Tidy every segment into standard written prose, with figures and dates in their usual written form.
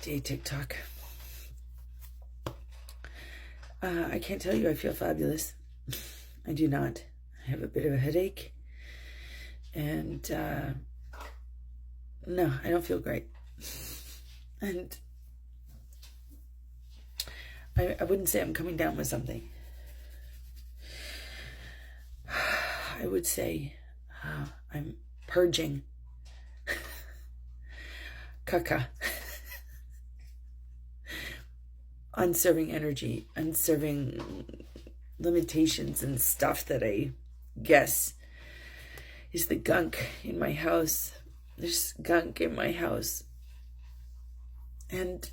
day, TikTok. I can't tell you I feel fabulous. I do not. I have a bit of a headache. And no, I don't feel great. And I wouldn't say I'm coming down with something. I would say I'm purging. Caca. Unserving energy, unserving limitations and stuff that I guess is the gunk in my house. There's gunk in my house. And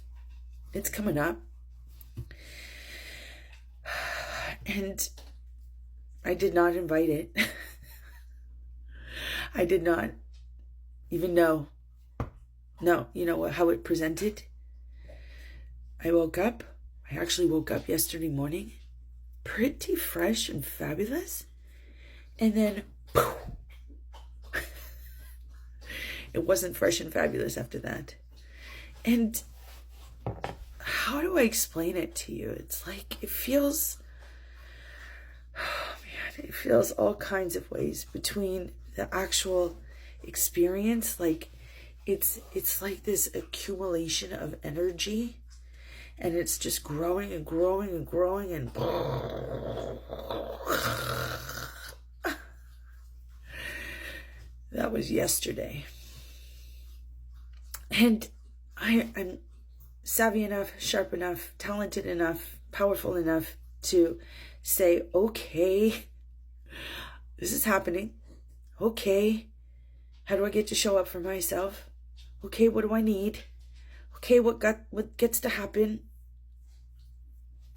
it's coming up. And I did not invite it. I did not even know. No, you know how it presented? I woke up. I actually woke up yesterday morning pretty fresh and fabulous. And then poof, it wasn't fresh and fabulous after that. And how do I explain it to you? It's like it feels, oh man, it feels all kinds of ways between the actual experience. Like it's like this accumulation of energy. And it's just growing and growing and growing and that was yesterday. And I'm savvy enough, sharp enough, talented enough, powerful enough to say, okay, this is happening. Okay, how do I get to show up for myself? Okay, what do I need? Okay, what gets to happen?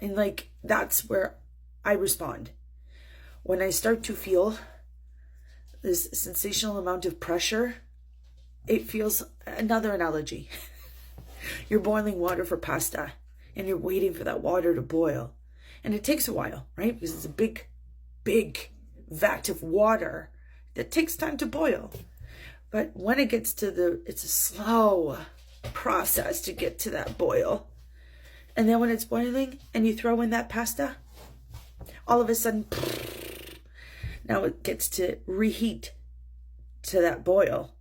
And like, that's where I respond. When I start to feel this sensational amount of pressure, it feels, another analogy. You're boiling water for pasta and you're waiting for that water to boil. And it takes a while, right? Because it's a big, big vat of water that takes time to boil. But when it gets to it's a slow process to get to that boil. And then when it's boiling and you throw in that pasta, all of a sudden, now it gets to reheat to that boil.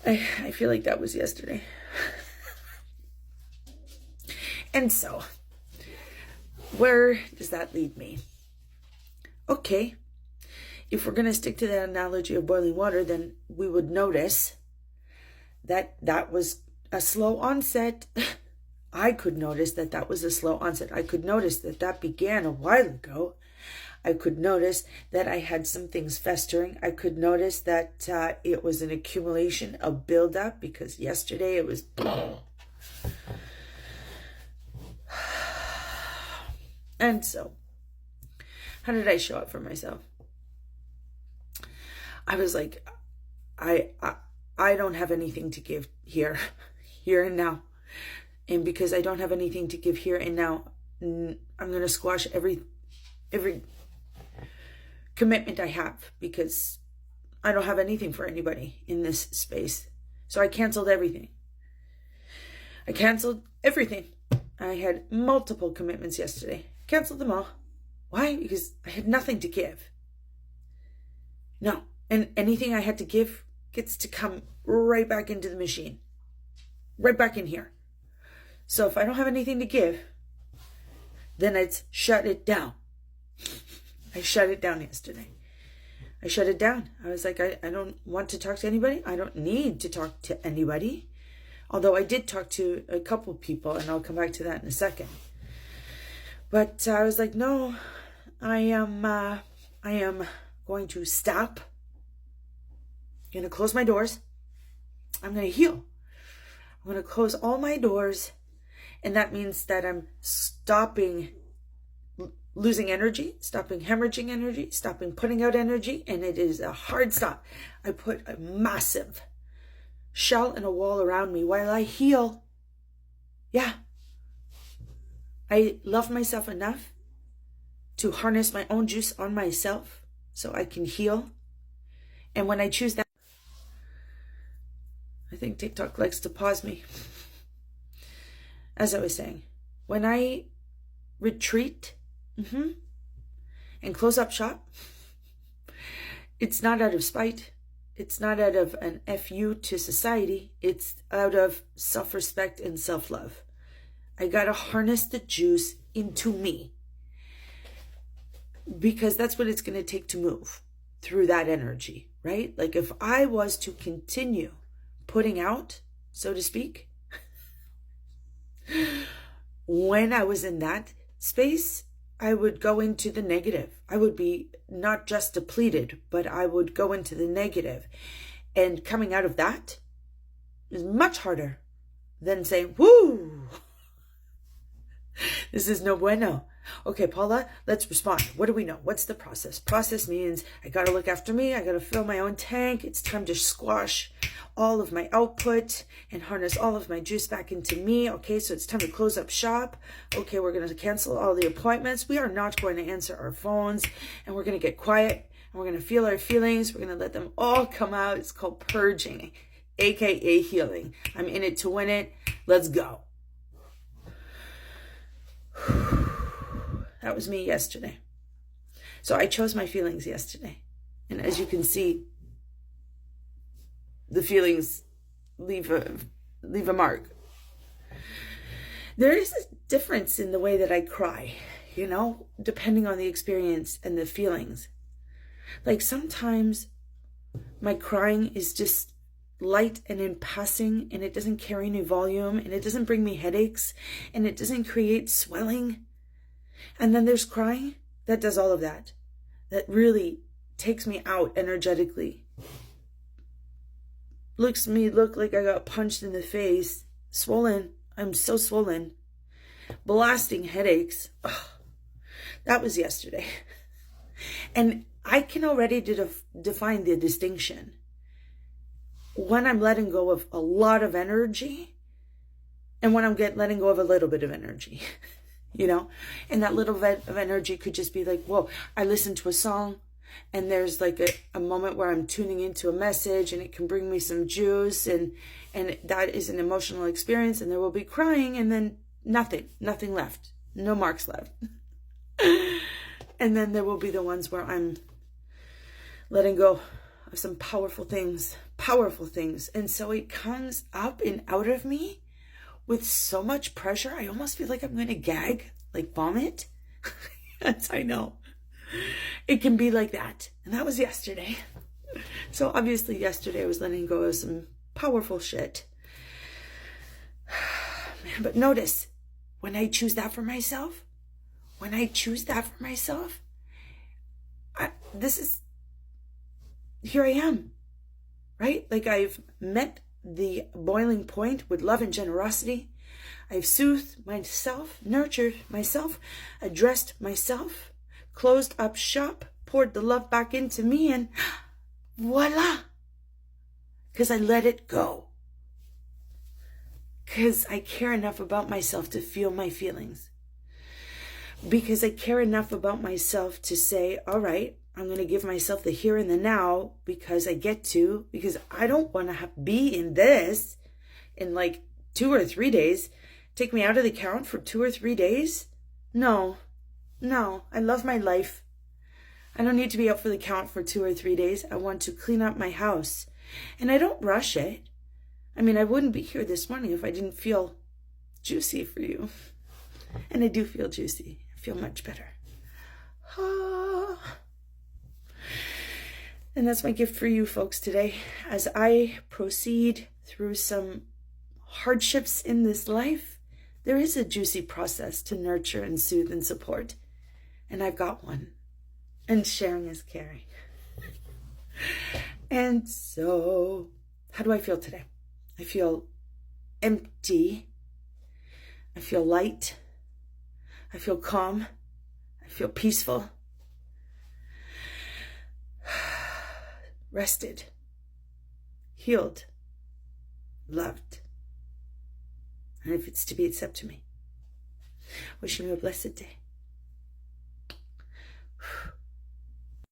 I feel like that was yesterday. And so, where does that lead me? Okay, if we're going to stick to that analogy of boiling water, then we would notice that that was a slow onset. I could notice that that was a slow onset. I could notice that that began a while ago. I could notice that I had some things festering. I could notice that it was an accumulation, a buildup, because yesterday it was... And so, how did I show up for myself? I was like, I don't have anything to give here and now. And because I don't have anything to give here and now, I'm going to squash every commitment I have, because I don't have anything for anybody in this space. So I canceled everything. I canceled everything. I had multiple commitments yesterday. Canceled them all. Why? Because I had nothing to give. No. And anything I had to give gets to come right back into the machine. Right back in here. So if I don't have anything to give, then it's shut it down. I shut it down yesterday. I shut it down. I was like, I don't want to talk to anybody. I don't need to talk to anybody. Although I did talk to a couple people, and I'll come back to that in a second. But I was like, no, I am going to stop. I'm going to close my doors. I'm going to heal. I'm going to close all my doors. And that means that I'm stopping losing energy, stopping hemorrhaging energy, stopping putting out energy. And it is a hard stop. I put a massive shell and a wall around me while I heal. Yeah. I love myself enough to harness my own juice on myself so I can heal. And when I choose that, I think TikTok likes to pause me. as I was saying, when I retreat and close up shop, it's not out of spite. It's not out of an FU to society. It's out of self-respect and self-love. I gotta harness the juice into me, because that's what it's gonna take to move through that energy, right? Like if I was to continue putting out, so to speak, when I was in that space, I would go into the negative. I would be not just depleted, but I would go into the negative. And coming out of that is much harder than saying, woo, this is no bueno. Okay, Paula, let's respond. What do we know? What's the process? Process means I got to look after me. I got to fill my own tank. It's time to squash all of my output and harness all of my juice back into me. Okay, so it's time to close up shop. Okay, we're going to cancel all the appointments. We are not going to answer our phones, and we're going to get quiet, and we're going to feel our feelings. We're going to let them all come out. It's called purging, aka healing. I'm in it to win it. Let's go. That was me yesterday. So I chose my feelings yesterday. And as you can see, the feelings leave a mark. There is a difference in the way that I cry, depending on the experience and the feelings. Like sometimes my crying is just light and in passing, and it doesn't carry any volume, and it doesn't bring me headaches, and it doesn't create swelling. And then there's crying that does all of that. That really takes me out energetically. Looks me look like I got punched in the face. Swollen. I'm so swollen. Blasting headaches. Ugh. That was yesterday. And I can already define the distinction. When I'm letting go of a lot of energy and when I'm letting go of a little bit of energy. And that little bit of energy could just be like, whoa, I listened to a song and there's like a moment where I'm tuning into a message and it can bring me some juice and that is an emotional experience, and there will be crying and then nothing left, no marks left. And then there will be the ones where I'm letting go of some powerful things. And so it comes up and out of me with so much pressure, I almost feel like I'm going to gag, like vomit. Yes, I know. It can be like that. And that was yesterday. So obviously yesterday I was letting go of some powerful shit. Man, but notice, when I choose that for myself, here I am, right? Like I've met the boiling point with love and generosity. I've soothed myself, nurtured myself, addressed myself, closed up shop, poured the love back into me, and voila. Because I let it go. Because I care enough about myself to feel my feelings. Because I care enough about myself to say, all right, I'm going to give myself the here and the now because I don't want to be in this in like 2 or 3 days. Take me out of the count for 2 or 3 days? No, I love my life. I don't need to be out for the count for 2 or 3 days. I want to clean up my house. And I don't rush it. I mean, I wouldn't be here this morning if I didn't feel juicy for you. And I do feel juicy. I feel much better. And that's my gift for you folks today. As I proceed through some hardships in this life, there is a juicy process to nurture and soothe and support. And I've got one. And sharing is caring. And so, how do I feel today? I feel empty. I feel light. I feel calm. I feel peaceful. Rested. Healed. Loved. And if it's to be, it's up to me. Wishing you a blessed day.